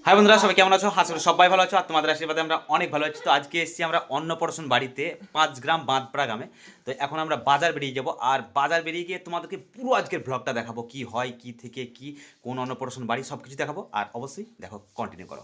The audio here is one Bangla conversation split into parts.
হাই বন্ধুরা, সবাই কেমন আছো? আশা করি সবাই ভালো আছো আর তোমাদের আশীর্বাদে আমরা অনেক ভালো আছি। তো আজকে এসেছি আমরা অন্নপ্রাশন বাড়িতে 5 গ্রাম বাঁধপাড়া গ্রামে। তো এখন আমরা বাজার বেরিয়ে যাব আর বাজার বেরিয়ে গিয়ে তোমাদেরকে পুরো আজকের ব্লগটা দেখাবো, কি হয়, কি থেকে কি, কোন অন্নপ্রাশন বাড়ি, সব কিছু দেখাবো। আর অবশ্যই দেখো, কন্টিনিউ করো।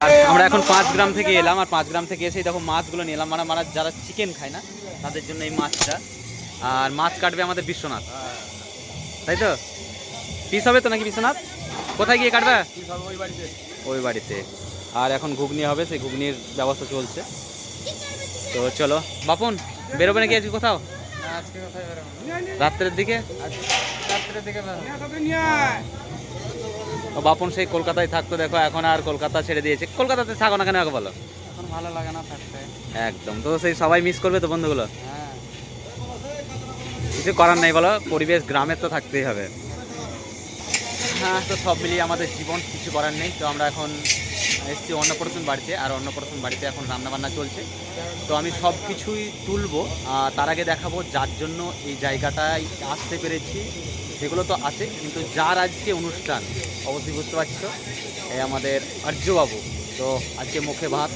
আর আমরা এখন 5 গ্রাম থেকে এলাম আর 5 গ্রাম থেকে এসেই দেখো মাছগুলো নিলাম, মানে মানে যারা চিকেন খায় না তাদের জন্য এই মাছটা। আর মাছ কাটবে আমাদের বিশ্বনাথ, তাই তো? পিস হবে তো নাকি বিশ্বনাথ? কোথায় গিয়ে কাটবে? ওই বাড়িতে। আর এখন ঘুগনি হবে, সেই ঘুগনির ব্যবস্থা চলছে। তো চলো বাপন, বেরোবে নাকি আজকে কোথাও? রাত্রের দিকে। ও বাপন সেই কলকাতায় থাকতো, দেখো এখন আর কলকাতা ছেড়ে দিয়েছে। কলকাতাতে থাকো না কেন আগে বলো? এখন ভালো লাগে না থাকতে। একদম, তো সেই সবাই মিস করবে তো বন্ধুগুলো। হ্যাঁ, কিছু করার নাই বলো, পরিবেশ গ্রামের তো থাকতেই হবে। হ্যাঁ, তো সব মিলিয়ে আমাদের জীবন, কিছু করার নেই। তো আমরা এখন এসেছি অন্নপ্রাশন বাড়িতে, আর অন্নপ্রাশন বাড়িতে এখন রান্নাবান্না চলছে। তো আমি সব কিছুই তুলবো, তার আগে দেখাবো যার জন্য এই জায়গাটায় আসতে পেরেছি। সেগুলো তো আছে, কিন্তু যার আজকে অনুষ্ঠান অবশ্যই বুঝতে পারছো, এই আমাদের আর্যবাবু। তো আজকে মুখে ভাত,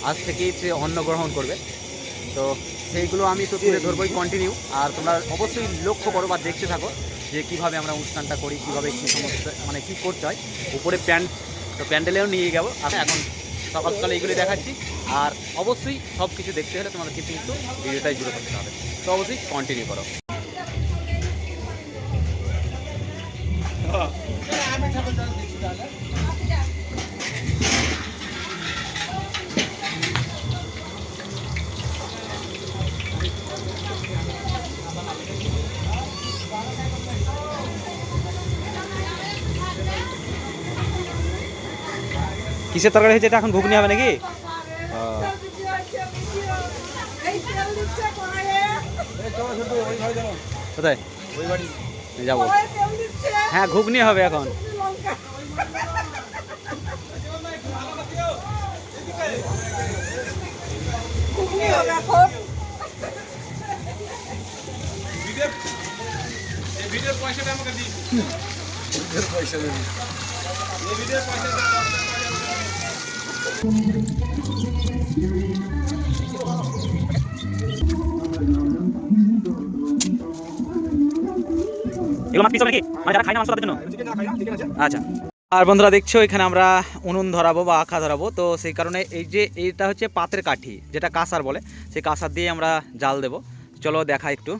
আজ থেকেই সে অন্ন গ্রহণ করবে। তো সেইগুলো আমি তো তুলে ধরবোই কন্টিনিউ। আর তোমরা অবশ্যই লক্ষ্য করো বা দেখতে থাকো যে কীভাবে আমরা অনুষ্ঠানটা করি, কীভাবে কী সমস্ত মানে কী করতে হয়। উপরে তো প্যান্ডেলেও নিয়ে যাবো। আর এখন সকাল সকালে এইগুলি দেখাচ্ছি। আর অবশ্যই সব কিছু দেখতে হলে তোমাদেরকে কিন্তু ভিডিওটাই জুড়ে করতে হবে। তো অবশ্যই কন্টিনিউ করো। কিসের তরকারি হয়েছে এটা? এখন ঘুগনি হবে নাকি? কোথায় যাবো? হ্যাঁ, ঘুগনি হবে এখন। এগুলো মাছ পিস নাকি, মানে যারা খায় না মাংস তাদের জন্য? আচ্ছা। আর বন্ধুরা দেখছো, এখানে আমরা উনুন ধরাবো বা আখা ধরাবো। তো সেই কারণে এই যে এইটা হচ্ছে পাতের কাঠি, যেটা কাঁসার বলে, সেই কাঁসার দিয়ে আমরা জাল দেব। চলো দেখা একটু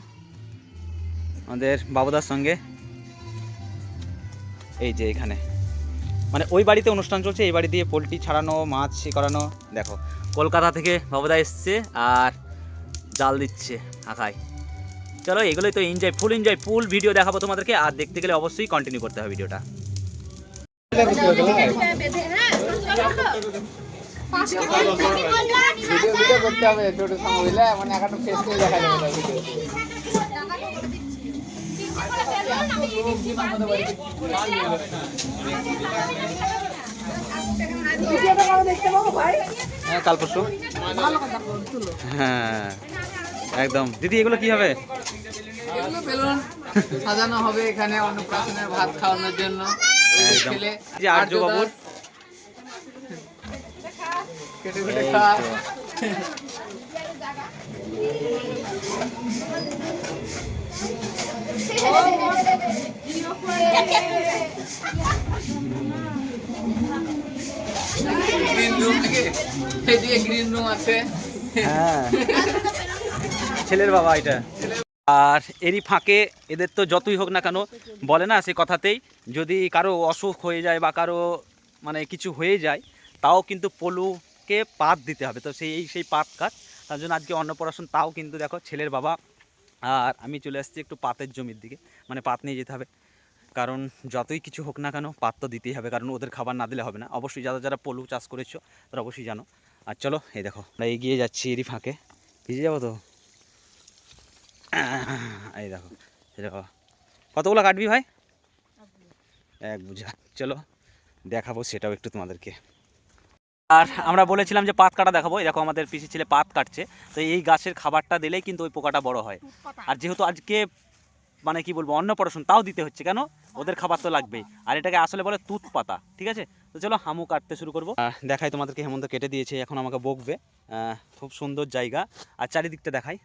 আমাদের বাবুদার সঙ্গে। এই যে এখানে মানে ওই বাড়িতে অনুষ্ঠান চলছে, এই বাড়ি দিয়ে পোলট্রি ছাড়ানো, মাছ করানো। দেখো, কলকাতা থেকে বাবুদা এসছে আর জাল দিচ্ছে আখায়। চলো, এগুলোই তো এনজয়, ফুল ভিডিও দেখাবো তোমাদেরকে। আর দেখতে গেলে অবশ্যই কন্টিনিউ করতে হবে ভিডিওটা। ভিডিও করতে হবে ছোট সময় বুঝলে, মানে একটা ফেস করে দেখা যাবে ভিডিও। হ্যাঁ, কাল পরশু। হ্যাঁ একদম। দিদি, এগুলো কি হবে? এগুলো বেলুন সাজানো হবে এখানে অন্নপ্রাশনের ভাত খাওয়ানোর জন্য। একদম। যে আর্য বাবুর কেটে কেটে খা। গ্রিন রুম থেকে এদিকে গ্রিন রুম আছে। হ্যাঁ, ছেলের বাবা এটা। আর এরই ফাঁকে এদের তো যতই হোক না কেন, বলে না সে কথাতেই, যদি কারো অসুখ হয়ে যায় বা কারো মানে কিছু হয়ে যায়, তাও কিন্তু পলুকে পাত দিতে হবে। তো সেই পাত কাজ, তার জন্য আজকে অন্নপ্রাশন। তাও কিন্তু দেখো ছেলের বাবা আর আমি চলে আসছি একটু পাতের জমির দিকে, মানে পাত নিয়ে যেতে হবে। কারণ যতই কিছু হোক না কেন, পাত তো দিতেই হবে, কারণ ওদের খাবার না দিলে হবে না। অবশ্যই যারা যারা পলু চাষ করেছো তারা অবশ্যই জানো। আর চলো, এই দেখো আমরা এগিয়ে যাচ্ছি এরই ফাঁকে। ভিজে যাবো তো। এই দেখো, দেখো কতগুলো কাটবি ভাই? এক বুঝা। চলো দেখাবো সেটাও একটু তোমাদেরকে। আর আমরা বলেছিলাম যে পাত কাটা দেখাবো, এই দেখো আমাদের পিসি ছেলে পাত কাটছে। তো এই গাছের খাবারটা দিলেই কিন্তু ওই পোকাটা বড় হয়। আর যেহেতু আজকে মানে কি বলবো অন্নপ্রাশন, তাও দিতে হচ্ছে কেন, ওদের খাবার তো লাগবেই। আর এটাকে আসলে বলে তুত পাতা, ঠিক আছে। তো চলো হামু কাটতে শুরু করবো। দেখাই তোমাদেরকে, হেমন্ত কেটে দিয়েছে, এখন আমাকে বকবে। খুব সুন্দর জায়গা, আর চারিদিকটা দেখাই,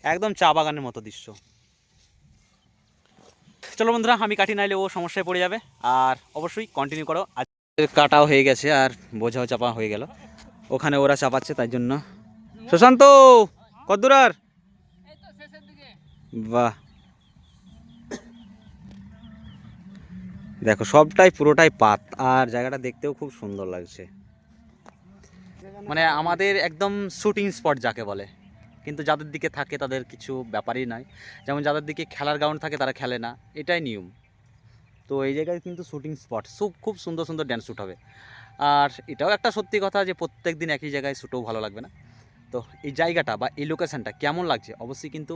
একদম চা বাগানের মতো দৃশ্য। চলো বন্ধুরা, আমি কাটি, নাইলে ও সমস্যায় পড়ে যাবে। আর অবশ্যই কন্টিনিউ করো। আজ কাটাও হয়ে গেছে আর বোঝাও চাপা হয়ে গেল, ওখানে ওরা চাপাচ্ছে তাই জন্য। সুশান্ত, কদ্দূর আর? বাহ, দেখো সবটাই পুরোটাই পাত, আর জায়গাটা দেখতেও খুব সুন্দর লাগছে। মানে আমাদের একদম শুটিং স্পট যাকে বলে। কিন্তু যাদের দিকে থাকে তাদের কিছু ব্যাপারই নয়, যেমন যাদের দিকে খেলার গ্রাউন্ড থাকে তারা খেলে না, এটাই নিয়ম। তো এই জায়গায় কিন্তু শুটিং স্পট, খুব সুন্দর সুন্দর ড্যান্স শ্যুট হবে। আর এটাও একটা সত্যি কথা যে প্রত্যেক দিন একই জায়গায় শ্যুটও ভালো লাগবে না। তো এই জায়গাটা বা এই লোকেশানটা কেমন লাগছে অবশ্যই কিন্তু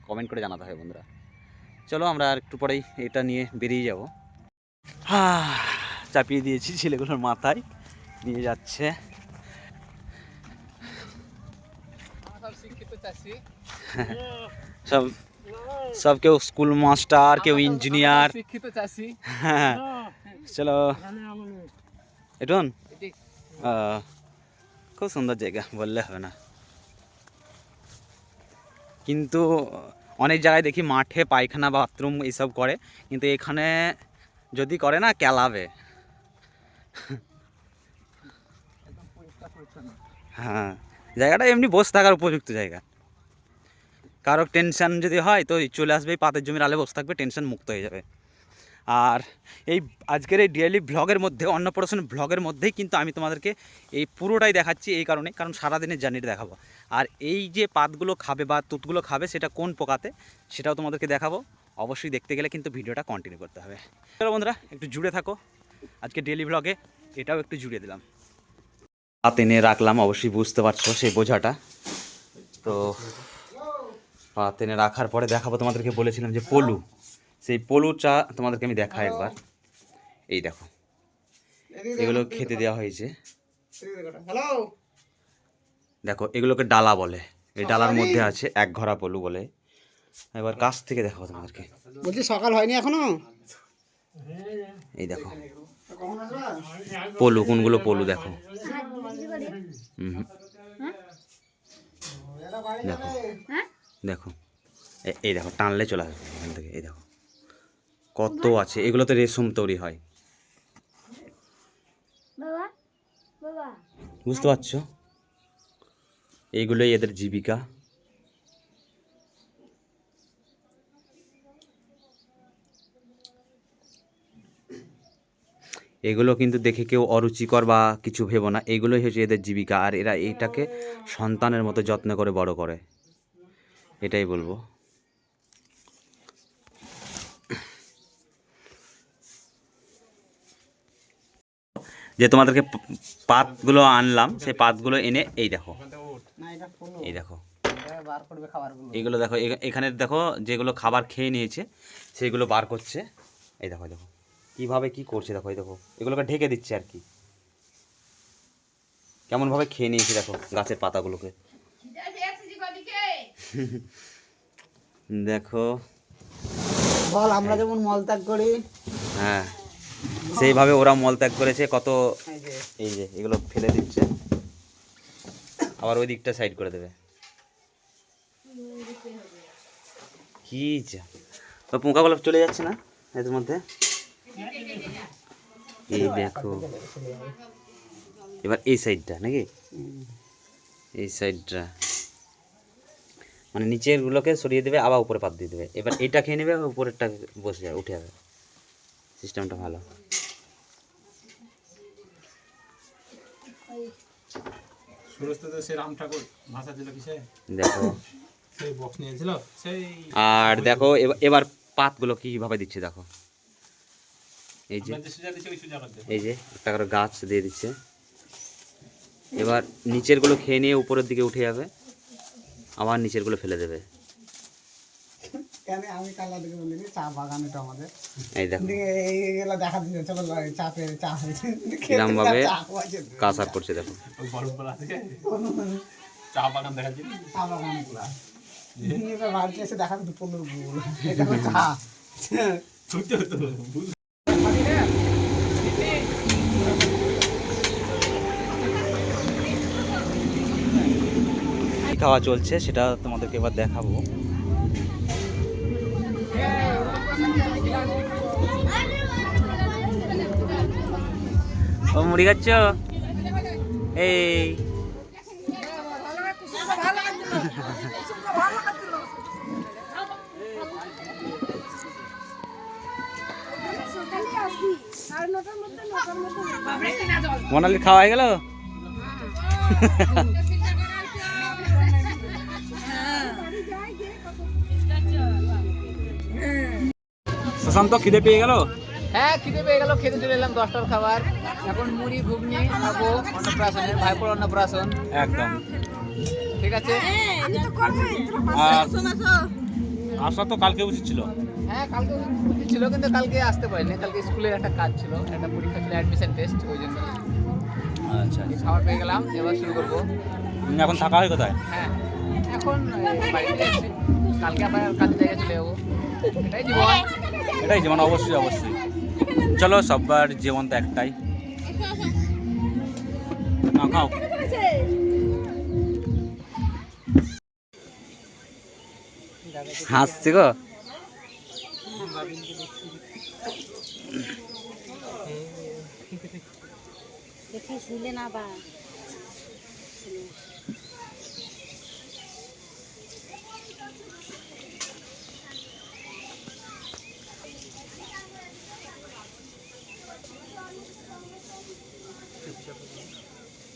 কমেন্ট করে জানাতে হবে বন্ধুরা। চলো আমরা আর একটু পরেই এটা নিয়ে বেরিয়ে যাব। চাপিয়ে দিয়েছি ছেলেগুলোর মাথায়, নিয়ে যাচ্ছে। সব সব কেউ স্কুল মাস্টার, কেউ ইঞ্জিনিয়ার, শিক্ষিত চাষি। হ্যাঁ চলো এটুন। খুব সুন্দর জায়গা বললে হবে না। কিন্তু অনেক জায়গায় দেখি মাঠে পায়খানা বাথরুম এইসব করে, কিন্তু এখানে যদি করে না কেলাবে। হ্যাঁ, জায়গাটা এমনি বসে থাকার উপযুক্ত জায়গা। কারো টেনশন যদি হয় তো চলে আসবে পাতের জমির আলে বসে থাকবে, টেনশন মুক্ত হয়ে যাবে। আর এই আজকের এই ডেইলি ব্লগের মধ্যে, অন্নপ্রাশন ব্লগের মধ্যেই কিন্তু আমি তোমাদেরকে এই পুরোটাই দেখাচ্ছি, এই কারণে কারণ সারাদিনের জার্নিটা দেখাবো। আর এই যে পাতগুলো খাবে বা তুতগুলো খাবে সেটা কোন পোকাতে সেটাও তোমাদেরকে দেখাবো। অবশ্যই দেখতে গেলে কিন্তু ভিডিওটা কন্টিনিউ করতে হবে। চলো বন্ধুরা একটু জুড়ে থাকো, আজকে ডেইলি ব্লগে এটাও একটু জুড়ে দিলাম। পাত এনে রাখলাম, অবশ্যই বুঝতে পারছো সেই বোঝাটা। তো পাত এনে রাখার পরে দেখাবো তোমাদেরকে, বলেছিলাম যে পলু, সেই পলু চা তোমাদেরকে আমি দেখাই একবার। এই দেখো এগুলো খেতে দেওয়া হয়েছে, দেখো এগুলোকে ডালা বলে। এই ডালার মধ্যে আছে এক ঘরা পলু বলে। এবার কাছ থেকে দেখাবো তোমাদেরকে। বলছি সকাল হয়নি এখনো? এই দেখো পলু, কোনগুলো পলু দেখো। দেখো দেখো এই দেখো, টানলে চলে আসবে এখান থেকে। এই দেখো কত আছে, এগুলোতে রেশম তৈরি হয়, বুঝতে পারছো? এইগুলোই এদের জীবিকা। এগুলো কিন্তু দেখে কেউ অরুচিকর বা কিছু ভেবো না, এগুলোই হচ্ছে এদের জীবিকা। আর এরা এইটাকে সন্তানের মতো যত্ন করে বড় করে, এটাই বলবো। যে তোমাদেরকে পাতগুলো আনলাম, সেই পাতগুলো এনে এই দেখো, এই দেখো এইগুলো দেখো, এখানে দেখো যেগুলো খাবার খেয়ে নিয়েছে সেগুলো বার করছে। এই দেখো দেখো কীভাবে কী করছে, দেখো এই দেখো এগুলোকে ঢেকে দিচ্ছে আর কি, কেমনভাবে খেয়ে নিয়েছে দেখো গাছের পাতাগুলোকে। দেখো বল, আমরা যেমন মলত্যাগ করি, হ্যাঁ সেইভাবে ওরা মলত্যাগ করেছে কত। এই যে এগুলো ফেলে দিচ্ছে, আবার ওই দিকটা সাইড করে দেবে। কি যা তো পোকাগুলো চলে যাচ্ছে না এদের মধ্যে। এই দেখো এবার এই সাইডটা নাকি, এই সাইডটা মানে নিচের গুলোকে সরিয়ে দেবে, আবার উপরে পাত দিয়ে দেবে। এবার এটা খেয়ে নেবে, উপরেরটা বসে যাবে, উঠে যাবে। সিস্টেমটা ভালো। দেখো আর দেখো এবার পাতগুলো কিভাবে দিচ্ছে দেখো। এই যে এই যে একটা করে গাছ দিয়ে দিচ্ছে, এবার নিচের গুলো খেয়ে নিয়ে উপরের দিকে উঠে যাবে, আবার নিচের গুলো ফেলে দেবে। কেন আমি কালা দিকে বলিনি চা বাগান এটা আমাদের এই দেখো এইগুলো দেখা দিচ্ছে চলো চা পেয়ে চা হয়েছে কিরম ভাবে কাজ আর করছে দেখো চা বাগান গুলা বাড়িতে এসে দেখা দিচ্ছে 15 গুলো এটা হলো চা কি খাওয়া চলছে সেটা তোমাদেরকে এবার দেখাবো। ও মুড়ি খাচ্ছ? এই মোনালির খাওয়া হয়ে গেল? সুশান্ত খিদে পেয়ে গেল? হ্যাঁ খিদে পেয়ে গেল, খেতে চলে এলাম 10টার খাবার। এখন মুড়ি ঘুগনি খাবো অন্নপ্রাশনে, ভাইপোর অন্নপ্রাশন। একদম ঠিক আছে। আসা তো কালকে উচিত ছিল। হ্যাঁ কালকে ছুটি ছিল কিন্তু কালকে আসতে পারিনি, কালকে স্কুলে একটা কাজ ছিল, একটা পরীক্ষা ছিল, অ্যাডমিশন টেস্ট, ওই জন্য। আচ্ছা খাবার পেয়ে গেলাম, এবার শুরু করবো। এখন থাকা হয় কোথায়? হ্যাঁ এখন বাড়িতে এসেছি, কালকে আবার কাজে জায়গায় চলে যাবো। এটাই জীবন। এটাই জীবন, অবশ্যই অবশ্যই। চলো, সবার জীবন তো একটাই। না খাও। হাসছি গো। দেখিছিলে না বা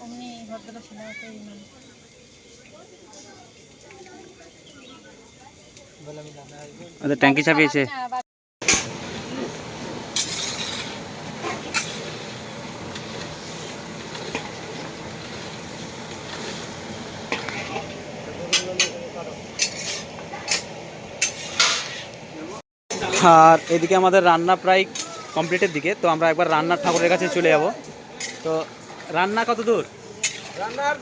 আমি ভদ্র ছিলাম ট্যাঙ্কি চাপিয়েছে। আর এদিকে আমাদের রান্না প্রায় কমপ্লিটের দিকে, তো আমরা একবার রান্নার ঠাকুরের কাছে চলে যাব। তো রান্না কত দূর? রান্নার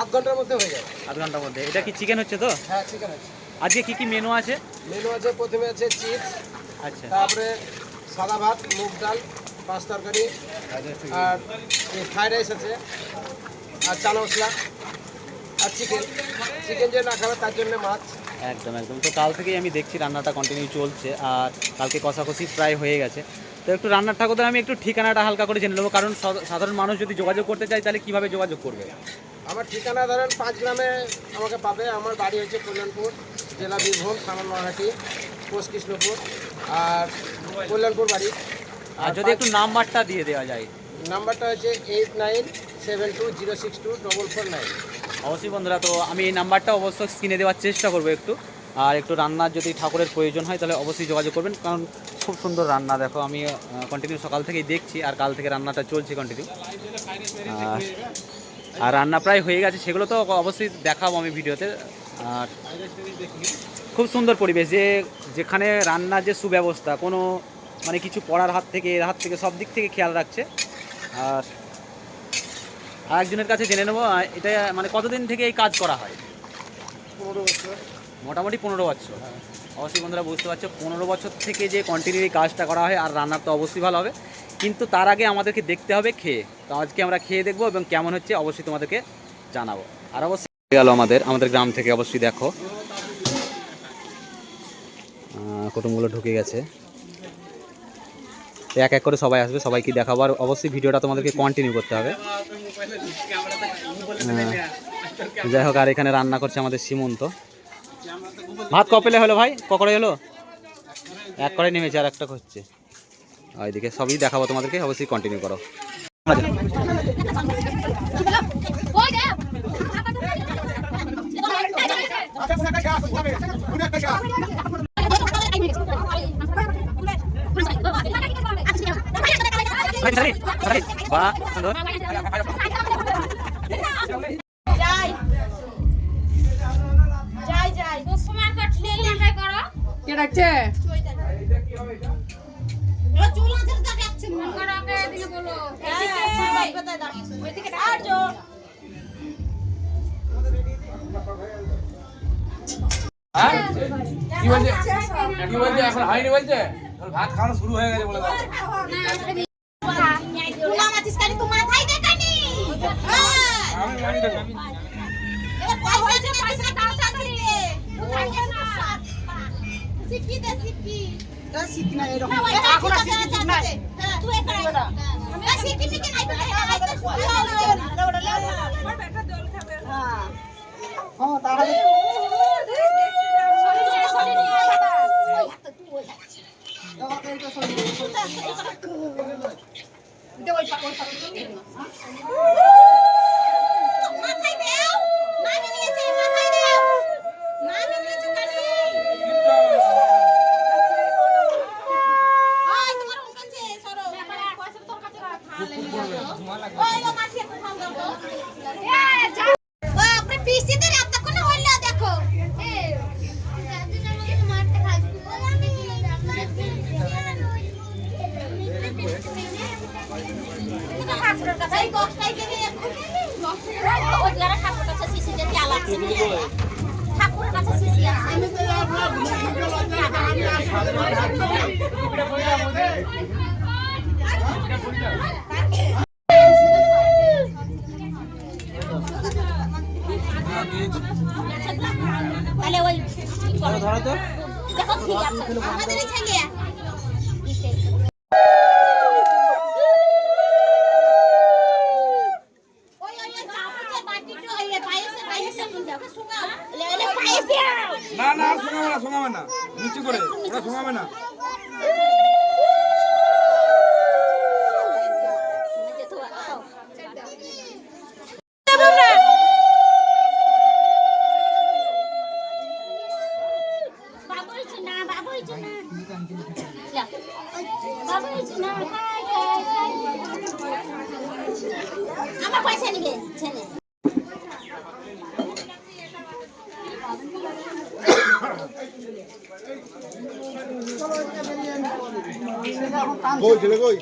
আধ ঘন্টার মধ্যে হয়ে যায়। আধ ঘন্টার মধ্যে। এটা কি চিকেন হচ্ছে তো? হ্যাঁ চিকেন আছে। আজকে কি কি মেনু আছে? মেনু আছে, প্রথমে আছে চিপস, আচ্ছা, তারপরে সাদা ভাত, মুগ ডাল, পাঁচ তরকারি, আর ফ্রাইড রাইস আছে, আর চানা মশলা, আর চিকেন যে না খাবে তার জন্য মাছ। একদম একদম। তো কাল থেকেই আমি দেখছি রান্নাটা কন্টিনিউ চলছে, আর কালকে কষাকষি প্রায় হয়ে গেছে। তো একটু রান্নার ঠাকুরদের আমি একটু ঠিকানাটা হালকা করে জেনে নেবো, কারণ সাধারণ মানুষ যদি যোগাযোগ করতে চায় তাহলে কীভাবে যোগাযোগ করবে? আমার ঠিকানা ধরেন 5 গ্রামে আমাকে পাবে। আমার বাড়ি হচ্ছে কল্যাণপুর, জেলা বীরভূম, থানা নরহাটি, পোস্ট কৃষ্ণপুর, আর কল্যাণপুর বাড়ি। আর যদি একটু নাম্বারটা দিয়ে দেওয়া যায়। নাম্বারটা হচ্ছে 8972062449। অবশ্যই বন্ধুরা, তো আমি এই নাম্বারটা অবশ্যই স্ক্রিনে দেওয়ার চেষ্টা করবো একটু। আর একটু রান্নার যদি ঠাকুরের প্রয়োজন হয় তাহলে অবশ্যই যোগাযোগ করবেন, কারণ খুব সুন্দর রান্না। দেখো আমি কন্টিনিউ সকাল থেকেই দেখছি, আর কাল থেকে রান্নাটা চলছে কন্টিনিউ। আর রান্না প্রায় হয়ে গেছে, সেগুলো তো অবশ্যই দেখাবো আমি ভিডিওতে। আর খুব সুন্দর পরিবেশ, যেখানে রান্নার যে সুব্যবস্থা, কোনো মানে কিছু পড়ার হাত থেকে এর হাত থেকে সব দিক থেকে খেয়াল রাখছে। আর আরেকজনের কাছে জেনে নেবো, এটা মানে কতদিন থেকে এই কাজ করা হয়? 15 বছর। মোটামুটি 15 বছর। অবশ্যই বন্ধুরা বুঝতে পারছো, 15 বছর থেকে যে কন্টিনিউ এই কাজটা করা হয়। আর রান্নার তো অবশ্যই ভালো হবে, কিন্তু তার আগে আমাদেরকে দেখতে হবে খেয়ে। তো আজকে আমরা খেয়ে দেখবো এবং কেমন হচ্ছে অবশ্যই তোমাদেরকে জানাবো। আর অবশ্যই গেল আমাদের গ্রাম থেকে, অবশ্যই দেখো কুটুমগুলো ঢুকে গেছে। এক এক করে সবাই আসবে, সবাইকে দেখাবো। আর অবশ্যই ভিডিওটা তোমাদেরকে কন্টিনিউ করতে হবে। যাই হোক, আর এখানে রান্না করছে আমাদের সীমন্ত। ভাত কপেলে হলো ভাই? ককড়ে হলো? এক করে নেমেছে, আর একটা হচ্ছে। ওইদিকে সবই দেখাবো তোমাদেরকে, অবশ্যই কন্টিনিউ করো। কে ডাকছে? কি বলছে এখন হয়নি বলছে ভাত খাওয়ানো শুরু হয়ে গেছে বলে ঠাকুরের কাছে শিশি আছে। তাহলে ওই ধরো তো দেখো ঠিক আছে আমাদের ছেলে না না শোনাবে না নিচু করে ওরা শোনাবে না আমার পয়সা নিবে ছেলে কই ছেলে কই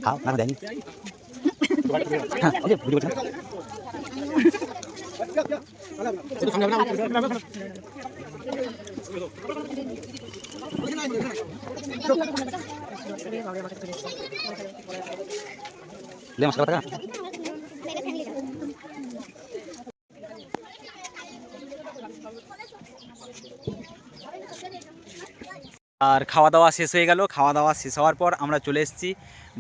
খাও না দেয়নি হ্যাঁ ওকে ভিডিও করছেন ले मस्का बता আর খাওয়া দাওয়া শেষ হয়ে গেল। খাওয়া দাওয়া শেষ হওয়ার পর আমরা চলে এসেছি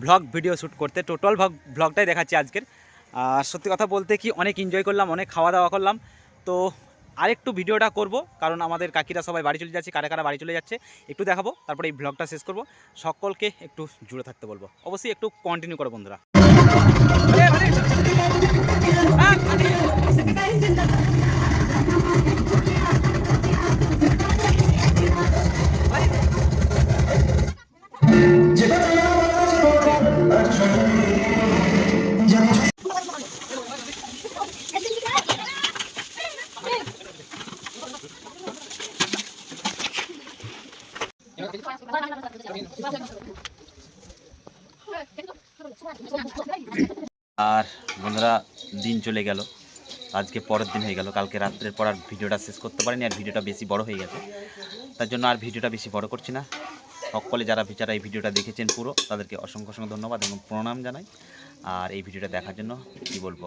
ব্লগ ভিডিও শ্যুট করতে। টোটাল ব্লগটাই দেখাচ্ছি আজকের। আর সত্যি কথা বলতে কি অনেক এনজয় করলাম, অনেক খাওয়া দাওয়া করলাম। তো আরেকটু ভিডিওটা করব, কারণ আমাদের কাকিরা সবাই বাড়ি চলে যাচ্ছে, কারা কারা বাড়ি চলে যাচ্ছে একটু দেখাবো, তারপরে এই ব্লগটা শেষ করব। সকলকে একটু জুড়ে থাকতে বলবো, অবশ্যই একটু কন্টিনিউ করো বন্ধুরা। আর বন্ধুরা দিন চলে গেল, আজকে পরের দিন হয়ে গেল। কালকে রাত্রের পর আর ভিডিওটা শেষ করতে পারিনি, আর ভিডিওটা বেশি বড় হয়ে গেছে, তার জন্য আর ভিডিওটা বেশি বড় করছি না। সকলে যারা এই ভিডিওটা দেখেছেন পুরো, তাদেরকে অসংখ্য অসংখ্য ধন্যবাদ এবং প্রণাম জানাই। আর এই ভিডিওটা দেখার জন্য কি বলবো,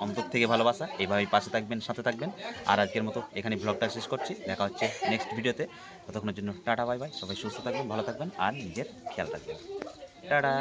অন্তর থেকে ভালোবাসা। এইভাবেই পাশে থাকবেন, সাথে থাকবেন। আর আজকের মতো এখানে ব্লগটা শেষ করছি, দেখা হচ্ছে নেক্সট ভিডিওতে। ততক্ষণের জন্য টাটা বাই বাই। সবাই সুস্থ থাকবেন, ভালো থাকবেন আর নিজের খেয়াল রাখবেন। টাটা।